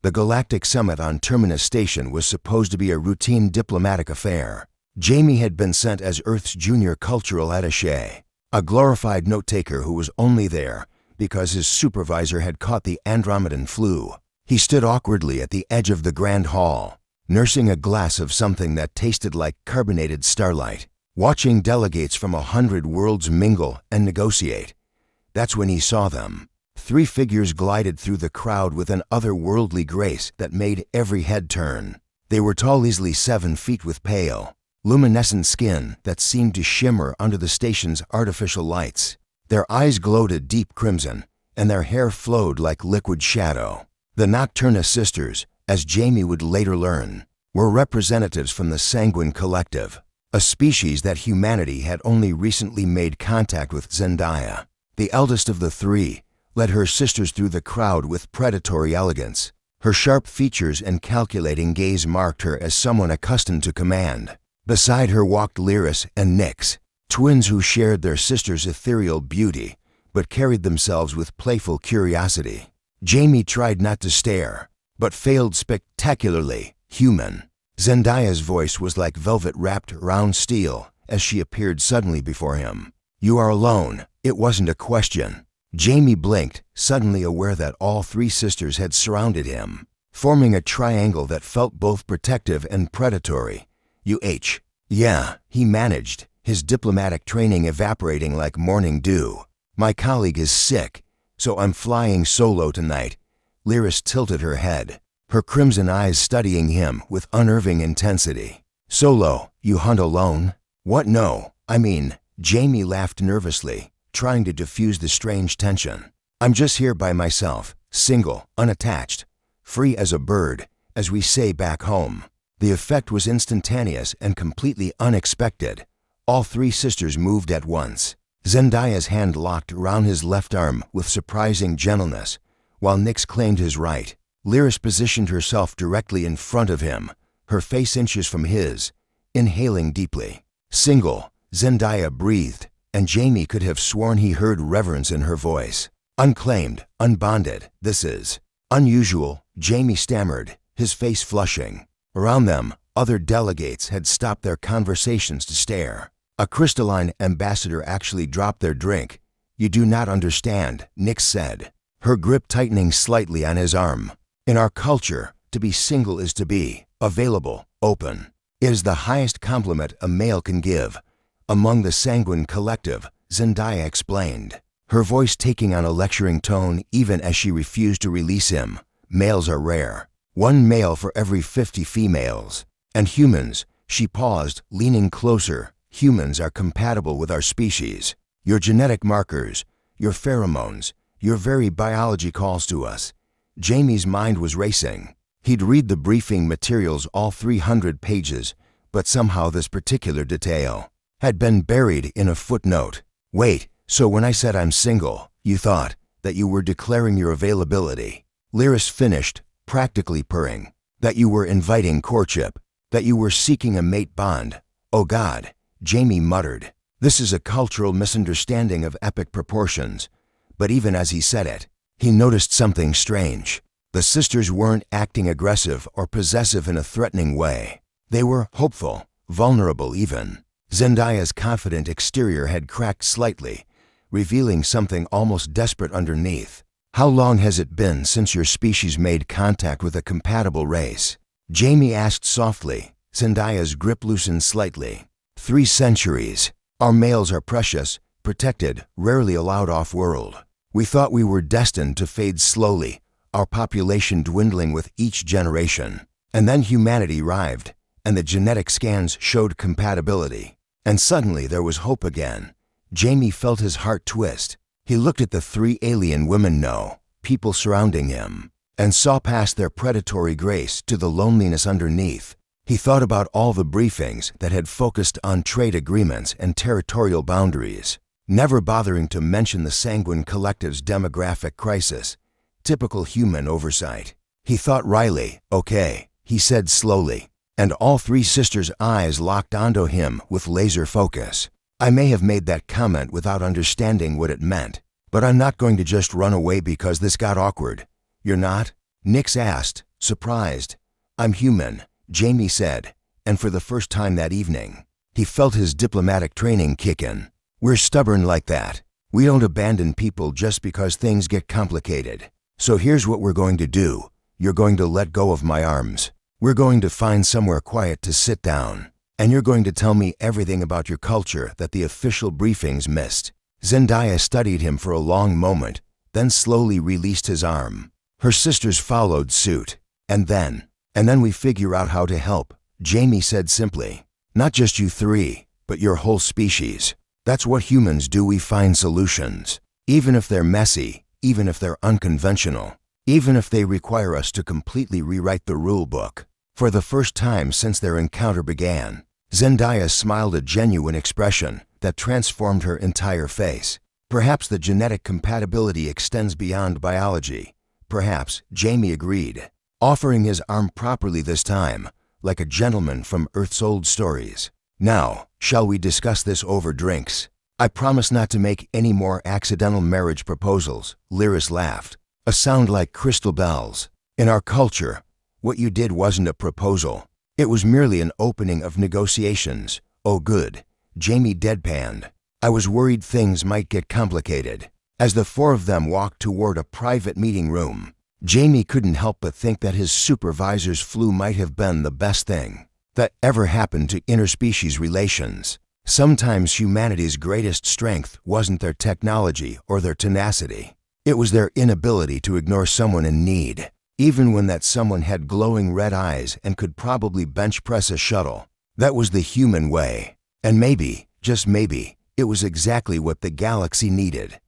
The galactic summit on Terminus Station was supposed to be a routine diplomatic affair. Jamie had been sent as Earth's junior cultural attaché, a glorified note-taker who was only there because his supervisor had caught the Andromedan flu. He stood awkwardly at the edge of the grand hall, nursing a glass of something that tasted like carbonated starlight, watching delegates from 100 worlds mingle and negotiate. That's when he saw them. 3 figures glided through the crowd with an otherworldly grace that made every head turn. They were tall, easily 7 feet, with pale, luminescent skin that seemed to shimmer under the station's artificial lights. Their eyes glowed a deep crimson, and their hair flowed like liquid shadow. The Nocturna sisters, as Jamie would later learn, were representatives from the Sanguine Collective, a species that humanity had only recently made contact with. Zendaya, the eldest of the 3, led her sisters through the crowd with predatory elegance. Her sharp features and calculating gaze marked her as someone accustomed to command. Beside her walked Lyris and Nyx, twins who shared their sister's ethereal beauty, but carried themselves with playful curiosity. Jamie tried not to stare, but failed spectacularly. Human. Zendaya's voice was like velvet wrapped around steel as she appeared suddenly before him. "You are alone." It wasn't a question. Jamie blinked, suddenly aware that all 3 sisters had surrounded him, forming a triangle that felt both protective and predatory. Yeah, he managed, his diplomatic training evaporating like morning dew. "My colleague is sick, so I'm flying solo tonight." Lyris tilted her head, her crimson eyes studying him with unnerving intensity. "Solo? You hunt alone?" "What? No, I mean," Jamie laughed nervously, trying to diffuse the strange tension. "I'm just here by myself, single, unattached, free as a bird, as we say back home." The effect was instantaneous and completely unexpected. All 3 sisters moved at once. Zendaya's hand locked around his left arm with surprising gentleness, while Nyx claimed his right. Lyris positioned herself directly in front of him, her face inches from his, inhaling deeply. "Single," Zendaya breathed, and Jamie could have sworn he heard reverence in her voice. "Unclaimed, unbonded, this is unusual," Jamie stammered, his face flushing. Around them, other delegates had stopped their conversations to stare. A crystalline ambassador actually dropped their drink. "You do not understand," Nyx said, her grip tightening slightly on his arm. "In our culture, to be single is to be available, open. It is the highest compliment a male can give. Among the Sanguine Collective," Zendaya explained, her voice taking on a lecturing tone even as she refused to release him, "males are rare. 1 male for every 50 females. And humans," she paused, leaning closer, "humans are compatible with our species. Your genetic markers, your pheromones, your very biology calls to us." Jamie's mind was racing. He'd read the briefing materials, all 300 pages, but somehow this particular detail had been buried in a footnote. "Wait, so when I said I'm single, you thought that you were declaring your availability?" Lyris finished, practically purring. "That you were inviting courtship, that you were seeking a mate bond." "Oh God," Jamie muttered. "This is a cultural misunderstanding of epic proportions." But even as he said it, he noticed something strange. The sisters weren't acting aggressive or possessive in a threatening way. They were hopeful, vulnerable even. Zendaya's confident exterior had cracked slightly, revealing something almost desperate underneath. "How long has it been since your species made contact with a compatible race?" Jamie asked softly. Zendaya's grip loosened slightly. 3 centuries. Our males are precious, protected, rarely allowed off-world. We thought we were destined to fade slowly, our population dwindling with each generation. And then humanity arrived, and the genetic scans showed compatibility. And suddenly there was hope again. Jamie felt his heart twist. He looked at the 3 alien women, no, people surrounding him, and saw past their predatory grace to the loneliness underneath. He thought about all the briefings that had focused on trade agreements and territorial boundaries, never bothering to mention the Sanguine Collective's demographic crisis. Typical human oversight. He thought wryly. "Okay," he said slowly, and all 3 sisters' eyes locked onto him with laser focus. "I may have made that comment without understanding what it meant, but I'm not going to just run away because this got awkward." "You're not?" Nyx asked, surprised. "I'm human," Jamie said, and for the first time that evening, he felt his diplomatic training kick in. "We're stubborn like that. We don't abandon people just because things get complicated. So here's what we're going to do. You're going to let go of my arms. We're going to find somewhere quiet to sit down. And you're going to tell me everything about your culture that the official briefings missed." Zendaya studied him for a long moment, then slowly released his arm. Her sisters followed suit. And then we figure out how to help," Jamie said simply. "Not just you three, but your whole species. That's what humans do. We find solutions. Even if they're messy, even if they're unconventional, even if they require us to completely rewrite the rule book." For the first time since their encounter began, Zendaya smiled a genuine expression that transformed her entire face. Perhaps the genetic compatibility extends beyond biology. Perhaps, Jamie agreed, offering his arm properly this time, like a gentleman from Earth's old stories. "Now, shall we discuss this over drinks? I promise not to make any more accidental marriage proposals," Lyris laughed, a sound like crystal bells. "In our culture, what you did wasn't a proposal. It was merely an opening of negotiations." "Oh good," Jamie deadpanned. "I was worried things might get complicated." As the four of them walked toward a private meeting room, Jamie couldn't help but think that his supervisor's flu might have been the best thing that ever happened to interspecies relations. Sometimes humanity's greatest strength wasn't their technology or their tenacity. It was their inability to ignore someone in need, even when that someone had glowing red eyes and could probably bench press a shuttle. That was the human way. And maybe, just maybe, it was exactly what the galaxy needed.